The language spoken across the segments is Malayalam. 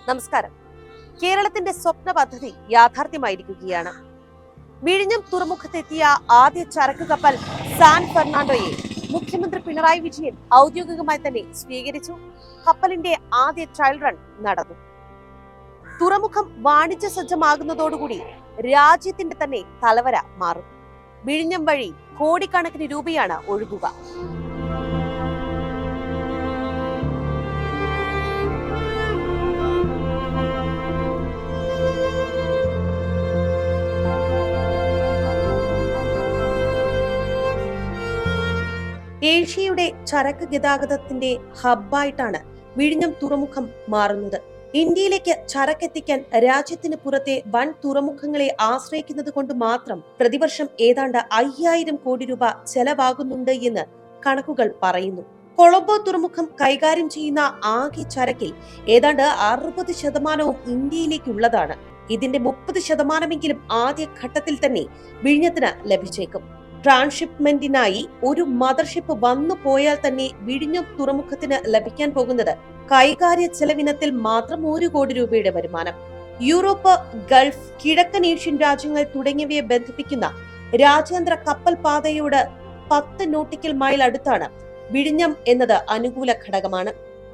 നമസ്കാരം. കേരളത്തിന്റെ സ്വപ്ന പദ്ധതി യാഥാർത്ഥ്യമായിരിക്കുകയാണ്. വിഴിഞ്ഞം തുറമുഖത്തെത്തിയ ആദ്യ ചരക്ക് കപ്പൽ സാൻ ഫെർണാണ്ടോയെ മുഖ്യമന്ത്രി പിണറായി വിജയൻ ഔദ്യോഗികമായി തന്നെ സ്വീകരിച്ചു. കപ്പലിന്റെ ആദ്യ ട്രയൽ റൺ നടന്നു. തുറമുഖം വാണിജ്യ സജ്ജമാകുന്നതോടുകൂടി രാജ്യത്തിന്റെ തന്നെ തലവര മാറും. വിഴിഞ്ഞം വഴി കോടിക്കണക്കിന് രൂപയാണ് ഒഴുകുക. ഏഷ്യയുടെ ചരക്ക് ഗതാഗതത്തിന്റെ ഹബ്ബായിട്ടാണ് വിഴിഞ്ഞം തുറമുഖം മാറുന്നത്. ഇന്ത്യയിലേക്ക് ചരക്കെത്തിക്കാൻ രാജ്യത്തിന് പുറത്തെ വൻ തുറമുഖങ്ങളെ ആശ്രയിക്കുന്നത് കൊണ്ട് മാത്രം പ്രതിവർഷം ഏതാണ്ട് 5000 കോടി രൂപ ചെലവാകുന്നുണ്ട് എന്ന് കണക്കുകൾ പറയുന്നു. കൊളംബോ തുറമുഖം കൈകാര്യം ചെയ്യുന്ന ആകെ ചരക്കിൽ ഏതാണ്ട് 60% ഇന്ത്യയിലേക്കുള്ളതാണ്. ഇതിന്റെ 30% ആദ്യ ഘട്ടത്തിൽ തന്നെ വിഴിഞ്ഞത്തിന് ലഭിച്ചേക്കും. ട്രാൻസ്ഷിപ്മെന്റിനായി ഒരു മദർഷിപ്പ് വന്നു പോയാൽ തന്നെ വിഴിഞ്ഞം തുറമുഖത്തിന് ലഭിക്കാൻ പോകുന്നത് കൈകാര്യ ചെലവിനത്തിൽ മാത്രം 1 കോടി രൂപയുടെ വരുമാനം. യൂറോപ്പ്, ഗൾഫ്, കിഴക്കൻ ഏഷ്യൻ രാജ്യങ്ങൾ തുടങ്ങിയവയെ ബന്ധിപ്പിക്കുന്ന രാജ്യാന്തര കപ്പൽ പാതയോട് 10 നോട്ടിക്കൽ മൈൽ അടുത്താണ് വിഴിഞ്ഞം എന്നത് അനുകൂല ഘടകമാണ്.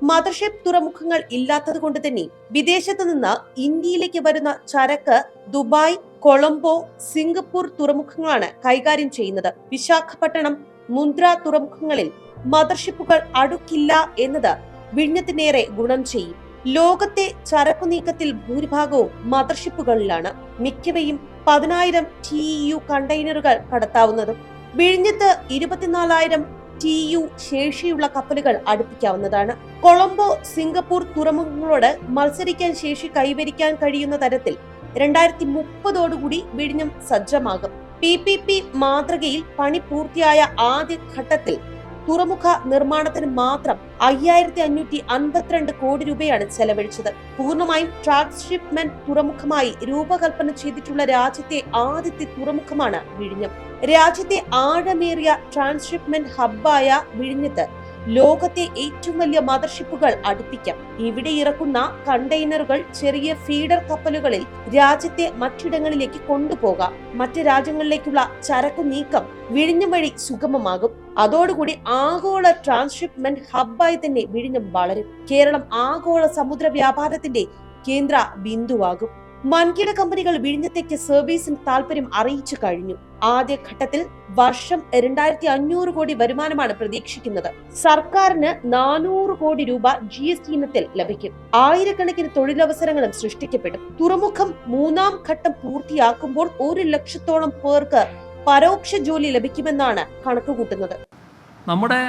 മദർഷിപ്പ് തുറമുഖങ്ങൾ ഇല്ലാത്തത് കൊണ്ട് തന്നെ വിദേശത്ത് നിന്ന് ഇന്ത്യയിലേക്ക് വരുന്ന ചരക്ക് ദുബായ്, കൊളംബോ, സിംഗപ്പൂർ തുറമുഖങ്ങളാണ് കൈകാര്യം ചെയ്യുന്നത്. വിശാഖപട്ടണം, മുന്ദ്ര തുറമുഖങ്ങളിൽ മദർഷിപ്പുകൾ അടുക്കില്ല എന്നത് വിഴിഞ്ഞത്തിനേറെ ഗുണം ചെയ്യും. ലോകത്തെ ചരക്കു നീക്കത്തിൽ ഭൂരിഭാഗവും മദർഷിപ്പുകളിലാണ്. മിക്കവയും 10000 TEU കണ്ടെയ്നറുകൾ കടത്താവുന്നതും. വിഴിഞ്ഞത്ത് 24,000 TEU ശേഷിയുള്ള കപ്പലുകൾ അടുപ്പിക്കാവുന്നതാണ്. കൊളംബോ, സിംഗപ്പൂർ തുറമുഖങ്ങളോട് മത്സരിക്കാൻ ശേഷി കൈവരിക്കാൻ കഴിയുന്ന തരത്തിൽ 2030 വിഴിഞ്ഞം സജ്ജമാകും. PPP മാതൃകയിൽ പണി പൂർത്തിയായ ആദ്യ ഘട്ടത്തിൽ തുറമുഖ നിർമ്മാണത്തിന് മാത്രം 5552 കോടി രൂപയാണ് ചെലവഴിച്ചത്. പൂർണ്ണമായും ട്രാൻസ്ഷിപ്മെന്റ് തുറമുഖമായി രൂപകൽപ്പന ചെയ്തിട്ടുള്ള രാജ്യത്തെ ആദ്യത്തെ തുറമുഖമാണ് വിഴിഞ്ഞം. രാജ്യത്തെ ആഴമേറിയ ട്രാൻസ്ഷിപ്മെന്റ് ഹബ്ബായ വിഴിഞ്ഞത്ത് ലോകത്തെ ഏറ്റവും വലിയ മദർഷിപ്പുകൾ അടുപ്പിക്കാം. ഇവിടെ ഇറക്കുന്ന കണ്ടെയ്നറുകൾ ചെറിയ ഫീഡർ കപ്പലുകളിൽ രാജ്യത്തെ മറ്റിടങ്ങളിലേക്ക് കൊണ്ടുപോകാം. മറ്റ് രാജ്യങ്ങളിലേക്കുള്ള ചരക്കു നീക്കം വിഴിഞ്ഞം വഴി സുഗമമാകും. അതോടുകൂടി ആഗോള ട്രാൻസ്ഷിപ്മെന്റ് ഹബ്ബായി തന്നെ വിഴിഞ്ഞം വളരും. കേരളം ആഗോള സമുദ്ര വ്യാപാരത്തിന്റെ കേന്ദ്ര ബിന്ദുവാകും. വൻകിട കമ്പനികൾ വിഴിഞ്ഞത്തേക്ക് സർവീസിന് താല്പര്യം അറിയിച്ചു കഴിഞ്ഞു. ആദ്യ ഘട്ടത്തിൽ വർഷം 2500 കോടി വരുമാനമാണ് പ്രതീക്ഷിക്കുന്നത്. സർക്കാരിന് 400 കോടി രൂപ GST ഇനത്തിൽ ലഭിക്കും. ആയിരക്കണക്കിന് തൊഴിലവസരങ്ങളും സൃഷ്ടിക്കപ്പെടും. തുറമുഖം 3ാം ഘട്ടം പൂർത്തിയാക്കുമ്പോൾ 1 ലക്ഷത്തോളം പേർക്ക് പരോക്ഷ ജോലി ലഭിക്കുമെന്നാണ് കണക്കുകൂട്ടുന്നത്. നമ്മുടെ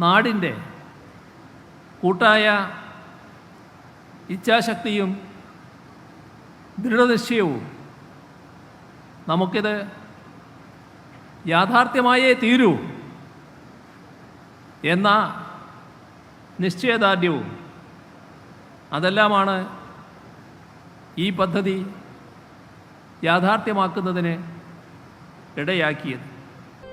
നാടിൻ്റെ കൂട്ടായ ഇച്ഛാശക്തിയും ദൃഢനിശ്ചയവും നമുക്കിത് യാഥാർത്ഥ്യമായേ തീരൂ എന്ന നിശ്ചയദാർഢ്യവും അതെല്ലാമാണ് ഈ പദ്ധതി യാഥാർത്ഥ്യമാക്കുന്നതിന് ഇടയാക്കിയത്.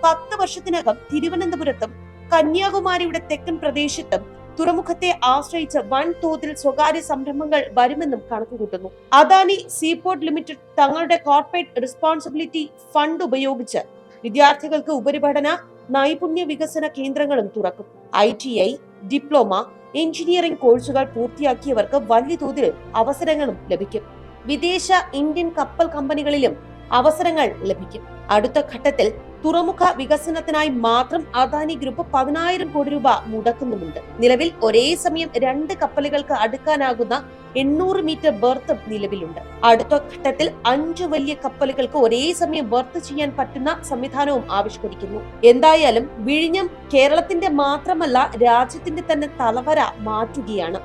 10 വർഷത്തിനകം തിരുവനന്തപുരത്തും കന്യാകുമാരിയുടെ തെക്കൻ പ്രദേശത്തും തുറമുഖത്തെ ആശ്രയിച്ച് വൻതോതിൽ സ്വകാര്യ സംരംഭങ്ങൾ വരുമെന്നും കണക്കുകൂട്ടുന്നു. അദാനി സീപോർട്ട് ലിമിറ്റഡ് തങ്ങളുടെ കോർപ്പറേറ്റ് റെസ്പോൺസിബിലിറ്റി ഫണ്ട് ഉപയോഗിച്ച് വിദ്യാർത്ഥികൾക്ക് ഉപരിപഠന നൈപുണ്യ വികസന കേന്ദ്രങ്ങളും തുറക്കും. ITI, ഡിപ്ലോമ, എഞ്ചിനീയറിംഗ് കോഴ്സുകൾ പൂർത്തിയാക്കിയവർക്ക് വലിയ തോതിൽ അവസരങ്ങളും ലഭിക്കും. വിദേശ ഇന്ത്യൻ കപ്പൽ കമ്പനികളിലും അവസരങ്ങൾ ലഭിക്കും. അടുത്ത ഘട്ടത്തിൽ തുറമുഖ വികസനത്തിനായി മാത്രം അദാനി ഗ്രൂപ്പ് 10000 കോടി രൂപ മുടക്കുന്നുമുണ്ട്. നിലവിൽ ഒരേ സമയം 2 കപ്പലുകൾക്ക് അടുക്കാനാകുന്ന 800 മീറ്റർ ബർത്ത് നിലവിലുണ്ട്. അടുത്ത ഘട്ടത്തിൽ 5 വലിയ കപ്പലുകൾക്ക് ഒരേ സമയം ബർത്ത് ചെയ്യാൻ പറ്റുന്ന സംവിധാനവും ആവിഷ്കരിക്കുന്നു. എന്തായാലും വിഴിഞ്ഞം കേരളത്തിന്റെ മാത്രമല്ല രാജ്യത്തിന്റെ തന്നെ തലവര മാറ്റുകയാണ്.